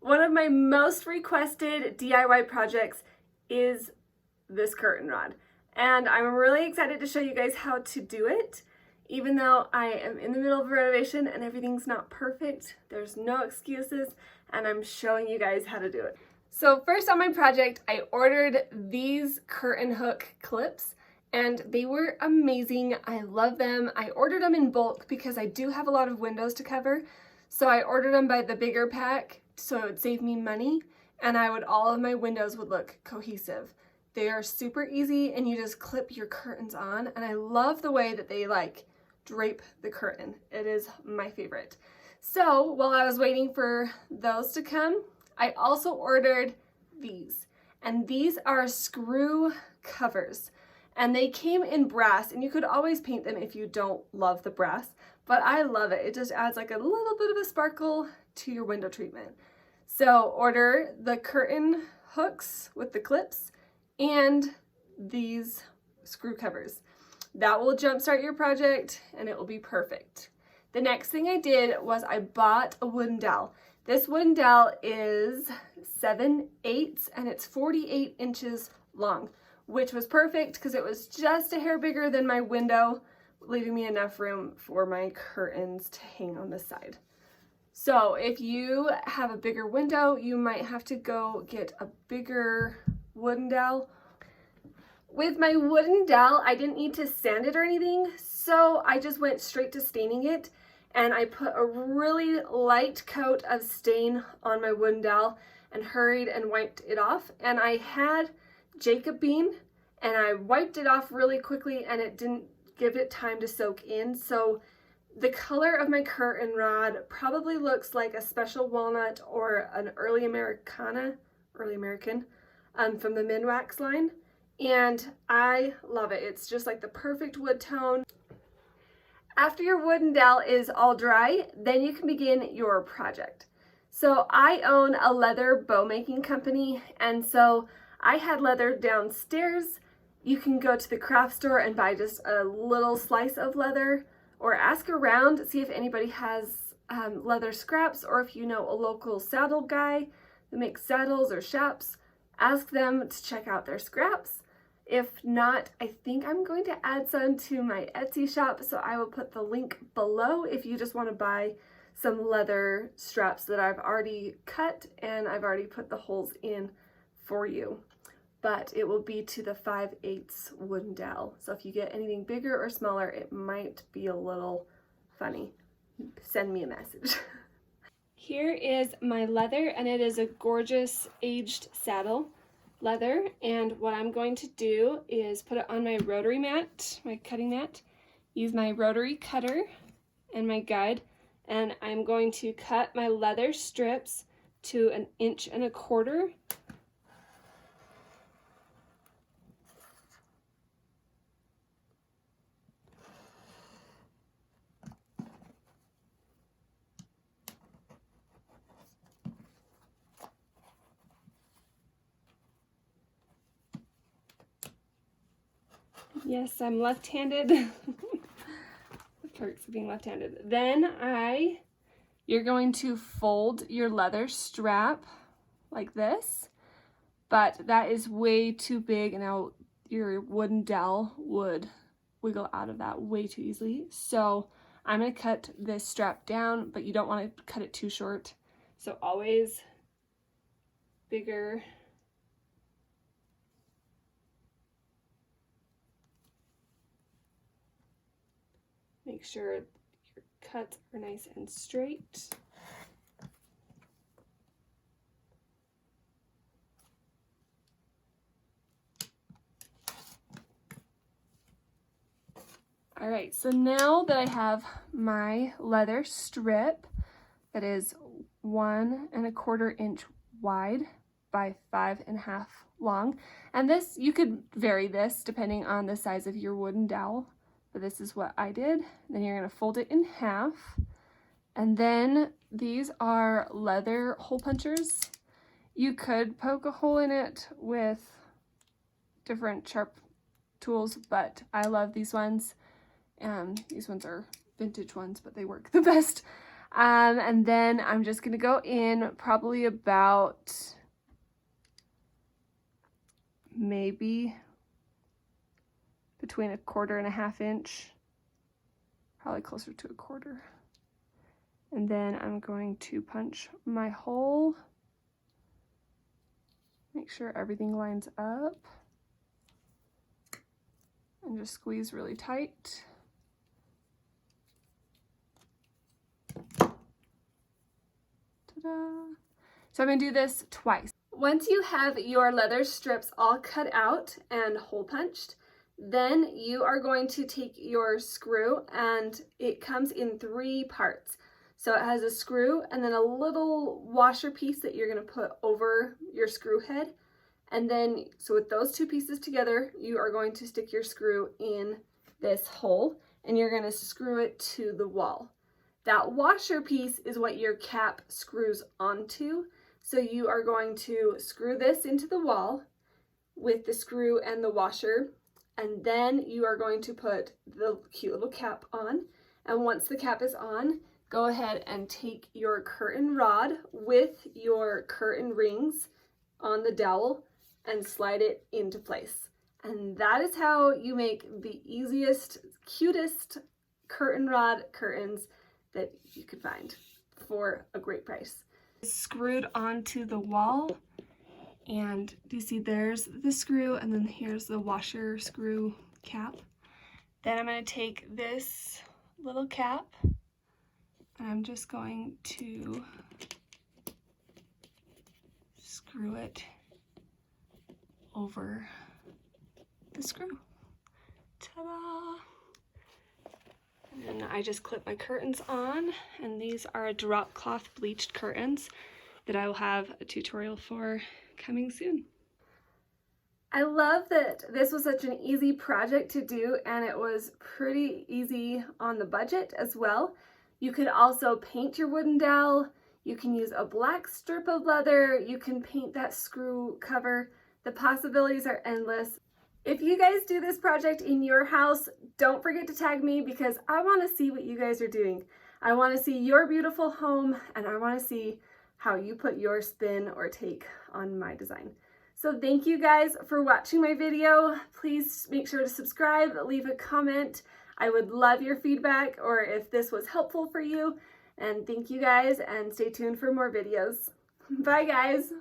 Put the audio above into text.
One of my most requested DIY projects is this curtain rod. And I'm really excited to show you guys how to do it. Even though I am in the middle of a renovation and everything's not perfect, there's no excuses, and I'm showing you guys how to do it. So first on my project, I ordered these curtain hook clips, and they were amazing. I love them. I ordered them in bulk because I do have a lot of windows to cover. So I ordered them by the bigger pack so it would save me money, and all of my windows would look cohesive. They are super easy, and you just clip your curtains on, and I love the way that they drape the curtain. It is my favorite. So while I was waiting for those to come, I also ordered these, and these are screw covers, and they came in brass, and you could always paint them if you don't love the brass, but I love it. It just adds like a little bit of a sparkle to your window treatment. So order the curtain hooks with the clips and these screw covers. That will jumpstart your project and it will be perfect. The next thing I did was I bought a wooden dowel. This wooden dowel is 7/8 and it's 48 inches long, which was perfect because it was just a hair bigger than my window, leaving me enough room for my curtains to hang on the side. So if you have a bigger window, you might have to go get a bigger wooden dowel. With my wooden dowel, I didn't need to sand it or anything, so I just went straight to staining it, and I put a really light coat of stain on my wooden dowel and hurried and wiped it off. And I had Jacob bean, and I wiped it off really quickly, and it didn't give it time to soak in. So the color of my curtain rod probably looks like a special walnut or an early American from the Minwax line. And I love it. It's just like the perfect wood tone. After your wooden dowel is all dry, then you can begin your project. So I own a leather bow making company, and so I had leather downstairs. You can go to the craft store and buy just a little slice of leather, or ask around, see if anybody has leather scraps, or if you know a local saddle guy that makes saddles or chaps, ask them to check out their scraps. If not, I think I'm going to add some to my Etsy shop, so I will put the link below if you just want to buy some leather straps that I've already cut and I've already put the holes in for you. But it will be to the 5/8 wooden dowel. So if you get anything bigger or smaller, it might be a little funny. Send me a message. Here is my leather, and it is a gorgeous aged saddle leather, and what I'm going to do is put it on my rotary mat, my cutting mat, use my rotary cutter and my guide, and I'm going to cut my leather strips to 1.25 inches. Yes, I'm left-handed. The perks of being left-handed. Then you're going to fold your leather strap like this, but that is way too big, and now your wooden dowel would wiggle out of that way too easily. So I'm going to cut this strap down, but you don't want to cut it too short. So always bigger. Make sure your cuts are nice and straight. All right, so now that I have my leather strip that is 1.25 inch wide by 5.5 long, and this, you could vary this depending on the size of your wooden dowel, but this is what I did. Then you're gonna fold it in half, and then these are leather hole punchers. You could poke a hole in it with different sharp tools, but I love these ones. These ones are vintage ones, but they work the best. And then I'm just gonna go in probably about maybe between 1/4 and 1/2 inch, probably closer to 1/4. And then I'm going to punch my hole, make sure everything lines up, and just squeeze really tight. Ta-da! So I'm gonna do this twice. Once you have your leather strips all cut out and hole punched, then you are going to take your screw, and it comes in 3 parts. So it has a screw and then a little washer piece that you're going to put over your screw head. And then, so with those 2 pieces together, you are going to stick your screw in this hole and you're going to screw it to the wall. That washer piece is what your cap screws onto. So you are going to screw this into the wall with the screw and the washer, and then you are going to put the cute little cap on. And once the cap is on, go ahead and take your curtain rod with your curtain rings on the dowel and slide it into place. And that is how you make the easiest, cutest curtain rod curtains that you could find for a great price. Screwed onto the wall, and do you see there's the screw, and then here's the washer screw cap. Then I'm going to take this little cap and I'm just going to screw it over the screw. Ta-da! And I just clip my curtains on, and these are drop cloth bleached curtains that I will have a tutorial for coming soon. I love that this was such an easy project to do, and it was pretty easy on the budget as well. You could also paint your wooden dowel, you can use a black strip of leather, you can paint that screw cover. The possibilities are endless. If you guys do this project in your house, don't forget to tag me, because I want to see what you guys are doing. I want to see your beautiful home, and I want to see how you put your spin or take on my design. So thank you guys for watching my video. Please make sure to subscribe, leave a comment. I would love your feedback, or if this was helpful for you. And thank you guys, and stay tuned for more videos. Bye guys.